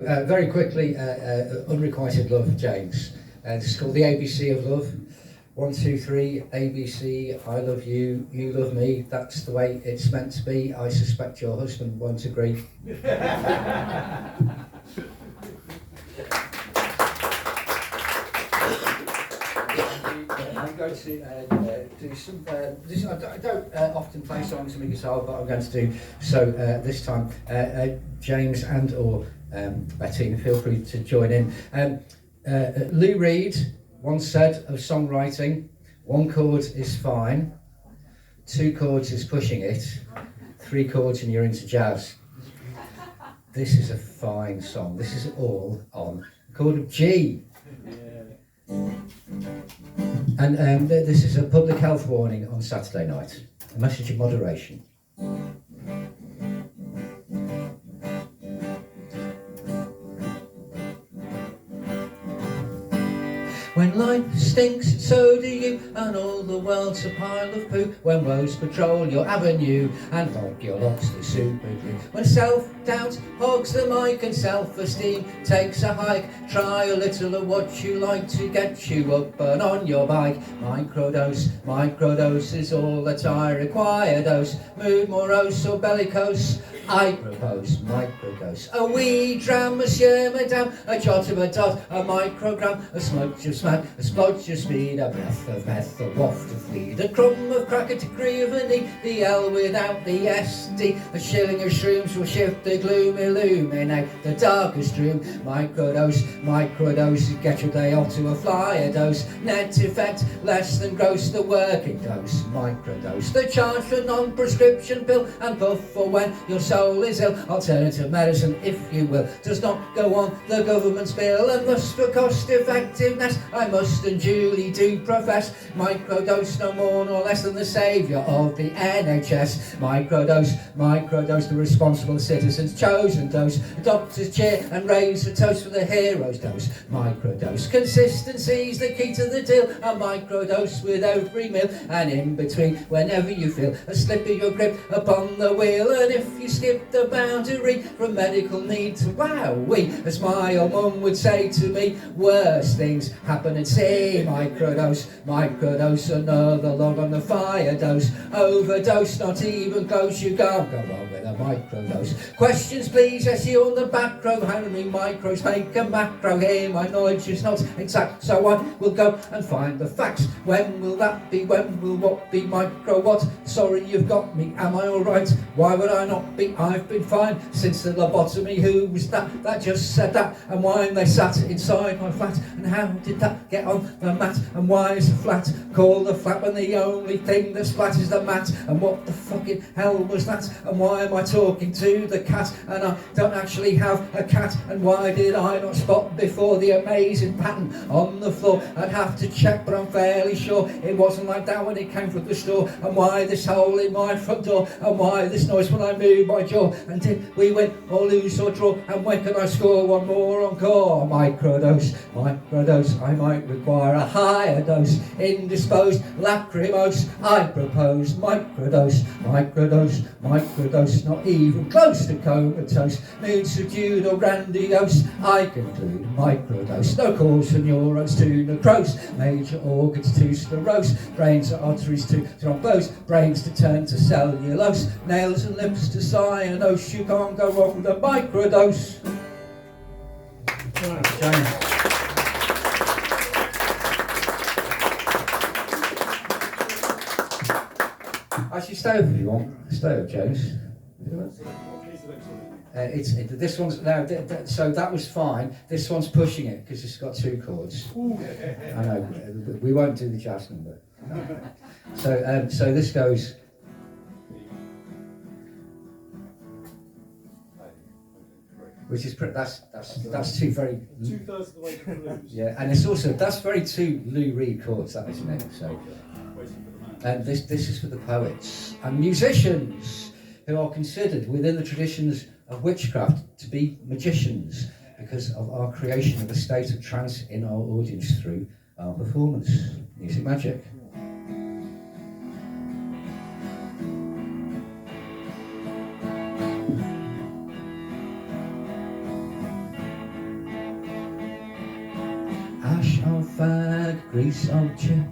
Very quickly, Unrequited Love, James. This is called the ABC of Love. 1, 2, 3, ABC, I love you, you love me, that's the way it's meant to be. I suspect your husband won't agree. I'm going to do some. I don't often play songs on my guitar, but I'm going to do so this time. James and or Bettina, feel free to join in. Lou Reed once said of songwriting, 1 chord is fine, 2 chords is pushing it, 3 chords and you're into jazz. This is a fine song. This is all on the chord of G. And this is a public health warning on Saturday night. A message of moderation. When life stinks, so do you, and all the world's a pile of poo. When woes patrol your avenue, and like your lobster super glue. When self-doubt hogs the mic and self-esteem takes a hike, try a little of what you like to get you up and on your bike. Microdose is all that I require. Dose, mood morose or bellicose, I propose microdose. A wee dram, monsieur, madame, a jot of a dot, a microgram, a smudge of smack, a splodge of speed, a breath of meth, a waft of weed, a crumb of crack, a degree of a need, the L without the SD, a shilling of shrooms will shift the gloom, illuminate the darkest room. Microdose, get your day off to a flyer dose, net effect less than gross, the working dose. Microdose, the charge for non-prescription pill, and puff for when your soul is ill. Alternative medicine, if you will, does not go on the government's bill, and thus for cost effectiveness I must and duly do profess microdose, no more nor less than the saviour of the NHS. Microdose, the responsible citizen's chosen dose, a doctor's chair and raise a toast for the hero's dose. Microdose, consistency's the key to the deal, a microdose with every meal, and in between whenever you feel a slip of your grip upon the wheel, and if you skip the boundary from medical need to wowee, as my old mum would say to me, worse things happen at sea. Microdose, another log on the fire dose, overdose, not even close, you can't go wrong with a microdose. Questions please, yes, you on the back row, how many micros make a macro? Here my knowledge is not exact, so I will go and find the facts. When will that be? When will what be? Micro what? Sorry, you've got me, am I alright? Why would I not be? I've been fine since the lobotomy. Who was that just said that? And why they sat inside my flat? And how did that get on the mat? And why is the flat called a flat when the only thing that splat is the mat? And what the fucking hell was that? And why am I talking to the cat? And I don't actually have a cat. And why did I not spot before the amazing pattern on the floor? I'd have to check, but I'm fairly sure it wasn't like that when it came from the store. And why this hole in my front door? And why this noise when I move my jaw? And did we win or lose or draw? And when can I score one more encore? Microdose, I might require a higher dose. Indisposed, lachrymose, I propose microdose, not even close to comatose. Mood subdued or grandiose, I conclude microdose. No cause for neurons to necrose, major organs to sclerose, brains and arteries to thrombose, brains to turn to cellulose, nails and lips to cyanose. You can't go wrong with a microdose. Thanks, James. Actually, stay up if you want. Stay up, James. This one's now. So that was fine. This one's pushing it because it's got 2 chords. I know. We won't do the jazz number. So this goes. Which is that's 2 very 2/3 of the way to the blues. Yeah, and it's also that's very 2 Lou Reed chords, that isn't it? So, and this is for the poets and musicians who are considered within the traditions of witchcraft to be magicians because of our creation of a state of trance in our audience through our performance. Music magic. of fag, grease of chip,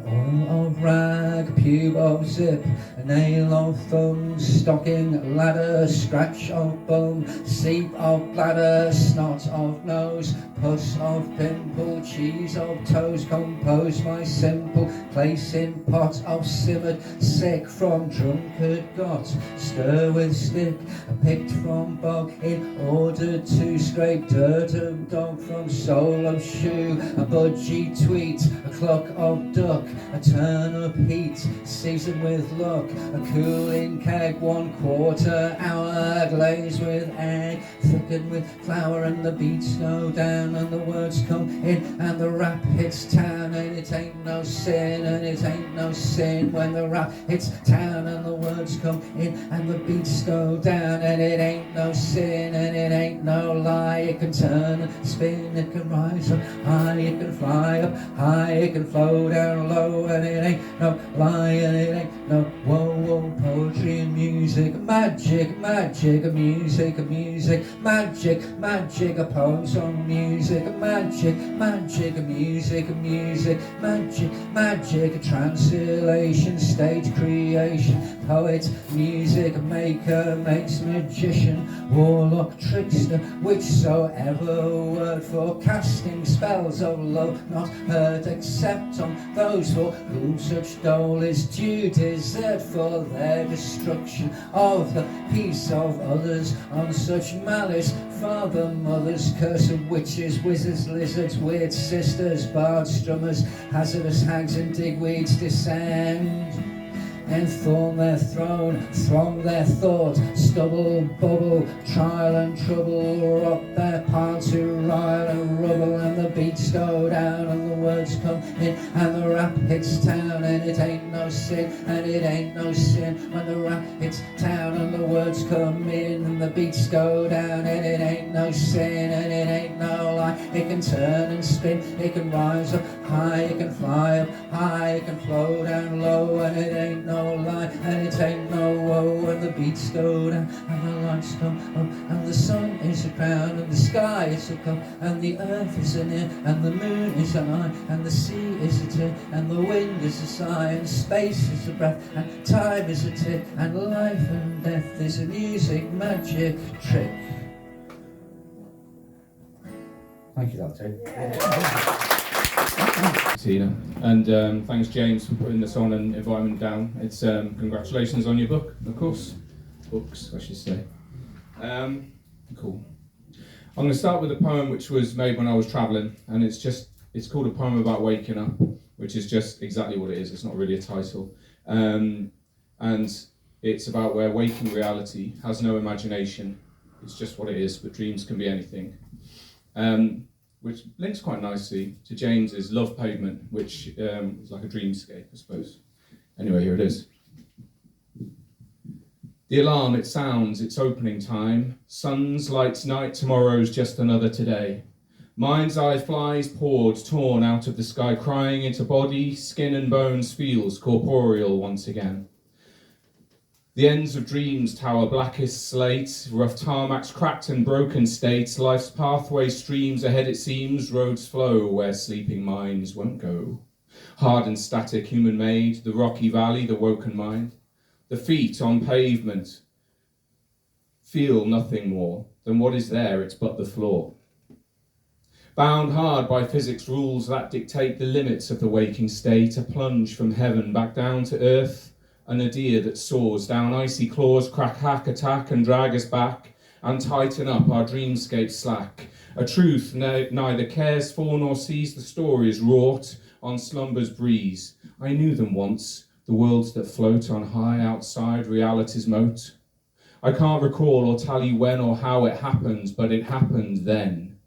oil of rag, pube of zip, nail of thumb, stocking ladder, scratch of bum, seep of bladder, snot of nose, pus of pimple, cheese of toes, compose my simple, place in pot of simmered, sick from drunkard got, stir with stick, picked from bog, in order to scrape dirt of dog from sole of shoe, a budgie tweet, a cluck of duck, a turnip heat, seasoned with luck, a cooling keg, 1/4 hour, glazed with egg, thickened with flour, and the beats go down, and the words come in, and the rap hits town, and it ain't no sin, and it ain't no sin, when the rap hits town, and the words come in, and the beats go down, and it ain't no sin, and it ain't no lie, it can turn and spin, it can rise up high, it can fly up high, it can flow down low, and it ain't no lie, and it ain't no whoa, whoa, poetry and music, magic, magic, music, music, magic, magic, a poem, song, music, magic, magic, music, music, magic, magic, a translation, stage creation, poet, music maker, makes magician, warlock, trickster, whichsoever word for casting spells of love not heard except on those for whom such dole is due, desert for their destruction of the peace of others, on such malice father, mothers, curse of witches, wizards, lizards, weird sisters, bards, strummers, hazardous hags and digweeds descend, enthorn their throne, throng their thought, stubble, bubble, trial and trouble, rock their pile to rile and rubble, and the beats go down, and the words come in, and the rap hits town, and it ain't no sin, and it ain't no sin, when the rap hits town, and the words come in, and the beats go down, and it ain't no sin, and it ain't no lie, it can turn and spin, it can rise up high, it can fly up high, it can flow down low, and it ain't no lie, and it ain't no woe, and the beats go down, and the lights come up, and the sun is a crown, and the sky is a cup, and the earth is an ear, and the moon is an eye, and the sea is a tear, and the wind is a sigh, and space is a breath, and time is a tick, and life and death is a music magic trick. Thank you, Dr. Tina, and thanks James for putting this on and inviting me down. It's congratulations on your book, of course. Books, I should say. Cool. I'm going to start with a poem which was made when I was travelling, and it's called A Poem About Waking Up, which is just exactly what it is. It's not really a title. And it's about where waking reality has no imagination. It's just what it is, but dreams can be anything. Which links quite nicely to James's Love Pavement, which is like a dreamscape, I suppose. Anyway, here it is. The alarm, it sounds, it's opening time. Suns, lights, night, tomorrow's just another today. Mind's eye flies, poured, torn out of the sky, crying into body, skin and bones, feels corporeal once again. The ends of dreams tower blackest slate, rough tarmacs cracked and broken states, life's pathway streams ahead it seems, roads flow where sleeping minds won't go. Hard and static, human made, the rocky valley, the woken mind. The feet on pavement feel nothing more than what is there, it's but the floor. Bound hard by physics rules that dictate the limits of the waking state, a plunge from heaven back down to earth, a nadir that soars down icy claws, crack, hack, attack and drag us back, and tighten up our dreamscape slack. A truth neither cares for nor sees the stories wrought on slumber's breeze. I knew them once, the worlds that float on high outside reality's moat. I can't recall or tally when or how it happened, but it happened then.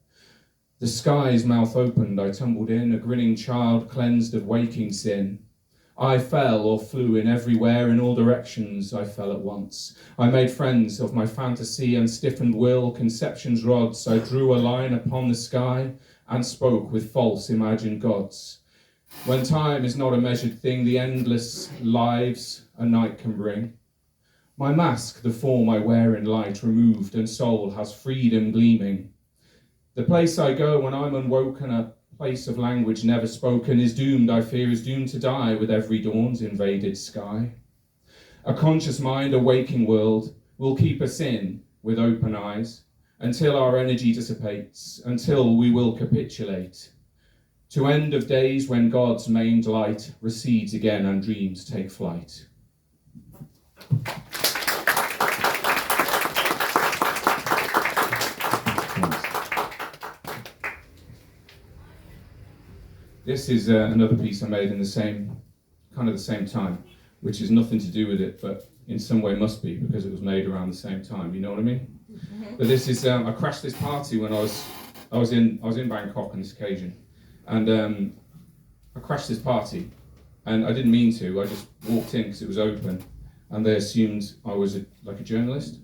The sky's mouth opened, I tumbled in, a grinning child cleansed of waking sin. I fell or flew in everywhere, in all directions I fell at once. I made friends of my fantasy and stiffened will, conception's rods. I drew a line upon the sky and spoke with false imagined gods. When time is not a measured thing, the endless lives a night can bring. My mask, the form I wear in light, removed, and soul has freedom gleaming. The place I go when I'm unwoken up place of language never spoken, is doomed, I fear, is doomed to die with every dawn's invaded sky. A conscious mind, a waking world, will keep us in with open eyes until our energy dissipates, until we will capitulate. To end of days when God's maimed light recedes again and dreams take flight. This is another piece I made in the same time, which is nothing to do with it, but in some way must be, because it was made around the same time. You know what I mean? Mm-hmm. But this is I crashed this party when I was in Bangkok on this occasion, and I crashed this party, and I didn't mean to. I just walked in because it was open, and they assumed I was like a journalist.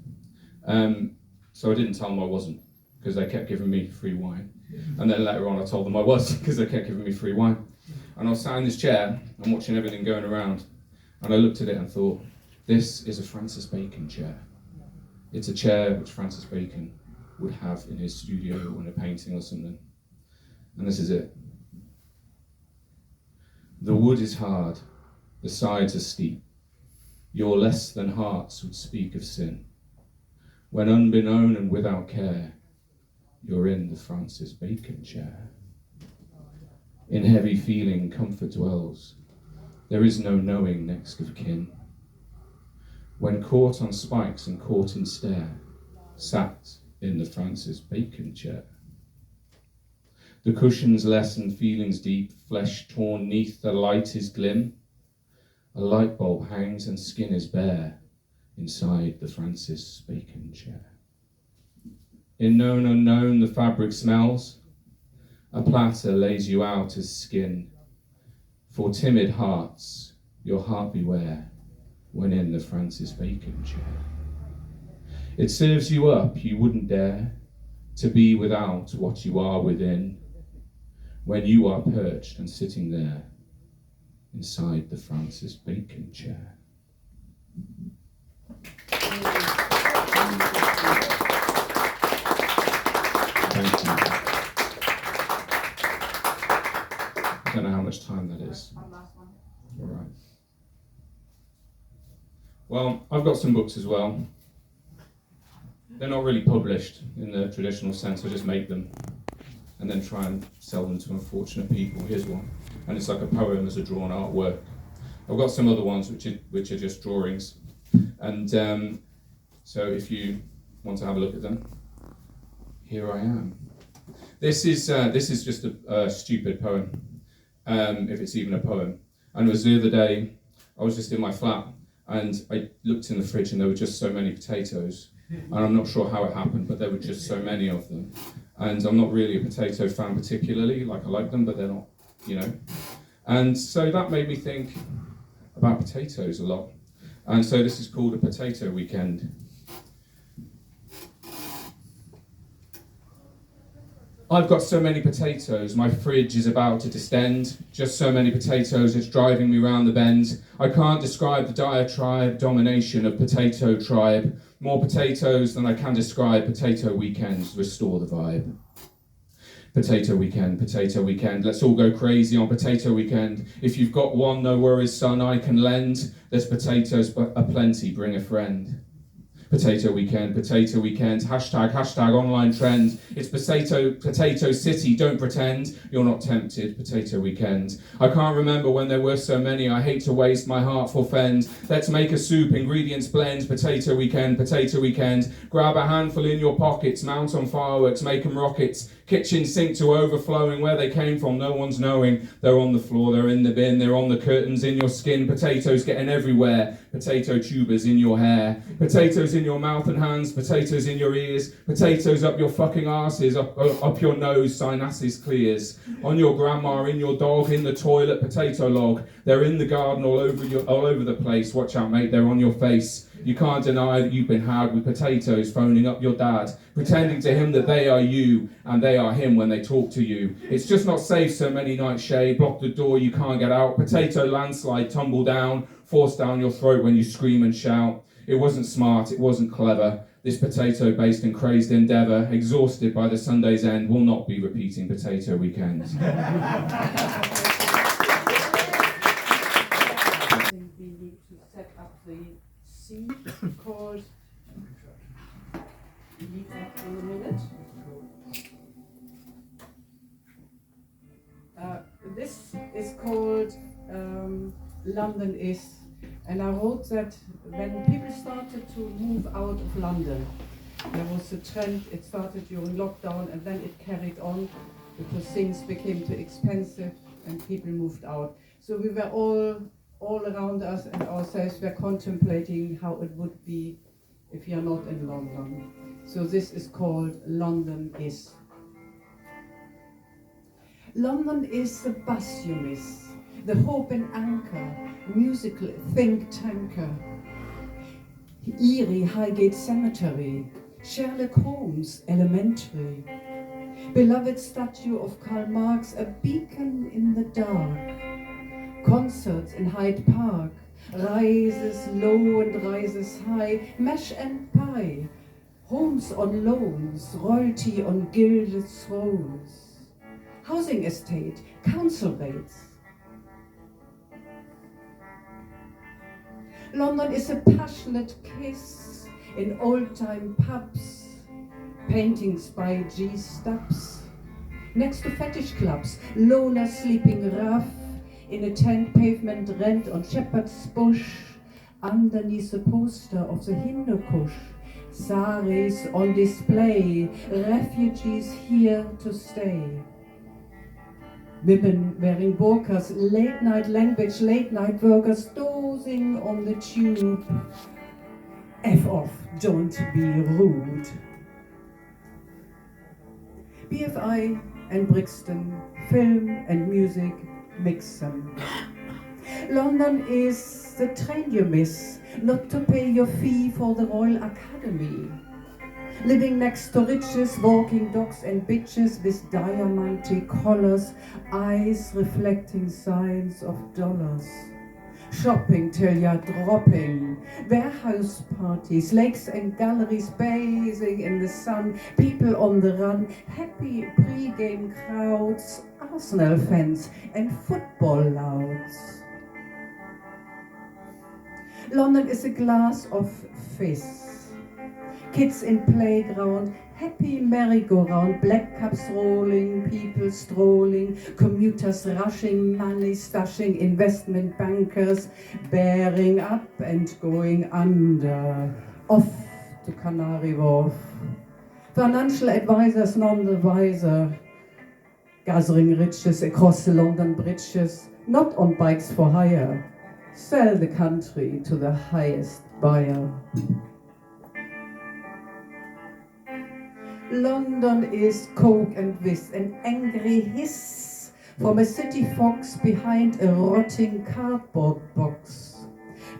So I didn't tell them I wasn't, because they kept giving me free wine. And then later on I told them I was, because they kept giving me free wine. And I was sat in this chair and watching everything going around, and I looked at it and thought, this is a Francis Bacon chair. It's a chair which Francis Bacon would have in his studio on a painting or something. And this is it. The wood is hard, the sides are steep. Your less than hearts would speak of sin. When unbeknown and without care, you're in the Francis Bacon chair. In heavy feeling comfort dwells. There is no knowing next of kin. When caught on spikes and caught in stare, sat in the Francis Bacon chair. The cushions lessen feelings deep, flesh torn neath the light is glim. A light bulb hangs and skin is bare inside the Francis Bacon chair. In known unknown the fabric smells. A platter lays you out as skin. For timid hearts, your heart beware when in the Francis Bacon chair. It serves you up, you wouldn't dare to be without what you are within, when you are perched and sitting there inside the Francis Bacon chair. Thank you. I don't know how much time that is. All right. Well, I've got some books as well. They're not really published in the traditional sense. I just make them and then try and sell them to unfortunate people. Here's one, and it's like a poem as a drawn artwork. I've got some other ones which are just drawings, and so if you want to have a look at them, here I am. This is just a stupid poem, if it's even a poem. And it was the other day, I was just in my flat, and I looked in the fridge, and there were just so many potatoes. And I'm not sure how it happened, but there were just so many of them. And I'm not really a potato fan particularly, like I like them, but they're not, you know. And so that made me think about potatoes a lot. And so this is called a potato weekend. I've got so many potatoes, my fridge is about to distend. Just so many potatoes, it's driving me round the bend. I can't describe the diatribe, domination of potato tribe. More potatoes than I can describe. Potato weekends, restore the vibe. Potato weekend, let's all go crazy on potato weekend. If you've got one, no worries son, I can lend. There's potatoes aplenty, bring a friend. Potato weekend, hashtag online trend. It's potato city, don't pretend you're not tempted. Potato weekend. I can't remember when there were so many, I hate to waste, my heart forfend. Let's make a soup, ingredients blend. Potato weekend. Grab a handful in your pockets, mount on fireworks, make them rockets. Kitchen sink to overflowing, where they came from, no one's knowing. They're on the floor, they're in the bin, they're on the curtains, in your skin. Potatoes getting everywhere, potato tubers in your hair. Potatoes in your mouth and hands, potatoes in your ears. Potatoes up your fucking arses, up your nose, sinuses clears. On your grandma, in your dog, in the toilet, potato log. They're in the garden all over the place. Watch out mate, they're on your face. You can't deny that you've been had with potatoes, phoning up your dad, pretending to him that they are you and they are him when they talk to you. It's just not safe, so many nights shade, block the door, you can't get out. Potato landslide, tumble down, force down your throat when you scream and shout. It wasn't smart, it wasn't clever. This potato-based and crazed endeavour, exhausted by the Sunday's end, will not be repeating potato weekends. We need to set up the seat called. Leave that in a minute. This is called London Is, and I wrote that when people started to move out of London, there was a trend. It started during lockdown, and then it carried on because things became too expensive and people moved out. So we were all around us and ourselves were contemplating how it would be if you're not in London. So this is called London Is. London is the bus you miss, the hope and anchor, musical think tanker, Erie Highgate Cemetery, Sherlock Holmes Elementary, beloved statue of Karl Marx, a beacon in the dark, concerts in Hyde Park, rises low and rises high, mash and pie, homes on loans, royalty on gilded thrones, housing estate, council rates. London is a passionate kiss in old-time pubs, paintings by G. Stubbs, next to fetish clubs, Lola sleeping rough in a tent pavement rent on Shepherd's Bush, underneath the poster of the Hindu Kush, saris on display, refugees here to stay. Women wearing burqas, late night language, late night workers dozing on the tube. F off, don't be rude. BFI and Brixton, film and music, mix them. London is the train you miss, not to pay your fee for the Royal Academy. Living next to riches, walking dogs and bitches with diamante collars, eyes reflecting signs of dollars. Shopping till you're dropping, warehouse parties, lakes and galleries bathing in the sun, people on the run, happy pre-game crowds, Arsenal fans and football louds. London is a glass of fizz. Kids in playground, happy merry-go-round, black caps rolling, people strolling, commuters rushing, money stashing, investment bankers bearing up and going under, off to Canary Wharf. Financial advisors none the wiser, gathering riches across the London bridges, not on bikes for hire, sell the country to the highest buyer. London is coke and whiz, an angry hiss from a city fox behind a rotting cardboard box.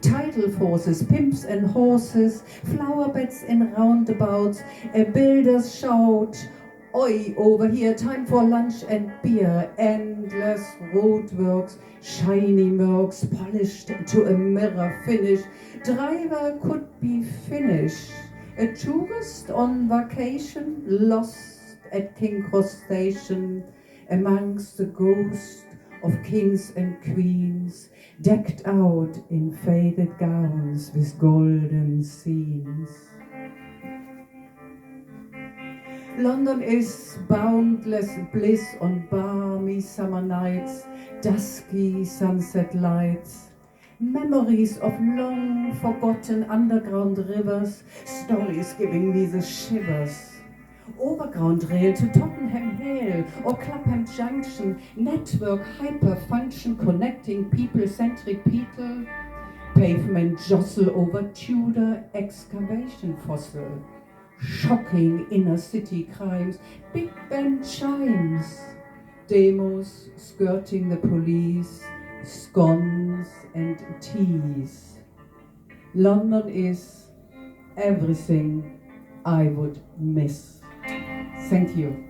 Tidal forces, pimps and horses, flower beds in roundabouts, a builder's shout, oi, over here, time for lunch and beer, endless roadworks, shiny mercs, polished to a mirror finish, driver could be finished. A tourist on vacation, lost at King Cross Station, amongst the ghosts of kings and queens, decked out in faded gowns with golden scenes. London is boundless bliss on balmy summer nights, dusky sunset lights, memories of long forgotten underground rivers, stories giving me the shivers. Overground rail to Tottenham Hale or Clapham Junction, network hyper-function connecting people-centric people, pavement jostle over Tudor excavation fossil, shocking inner city crimes, Big Ben chimes, demos skirting the police, scones and teas. London is everything I would miss. Thank you.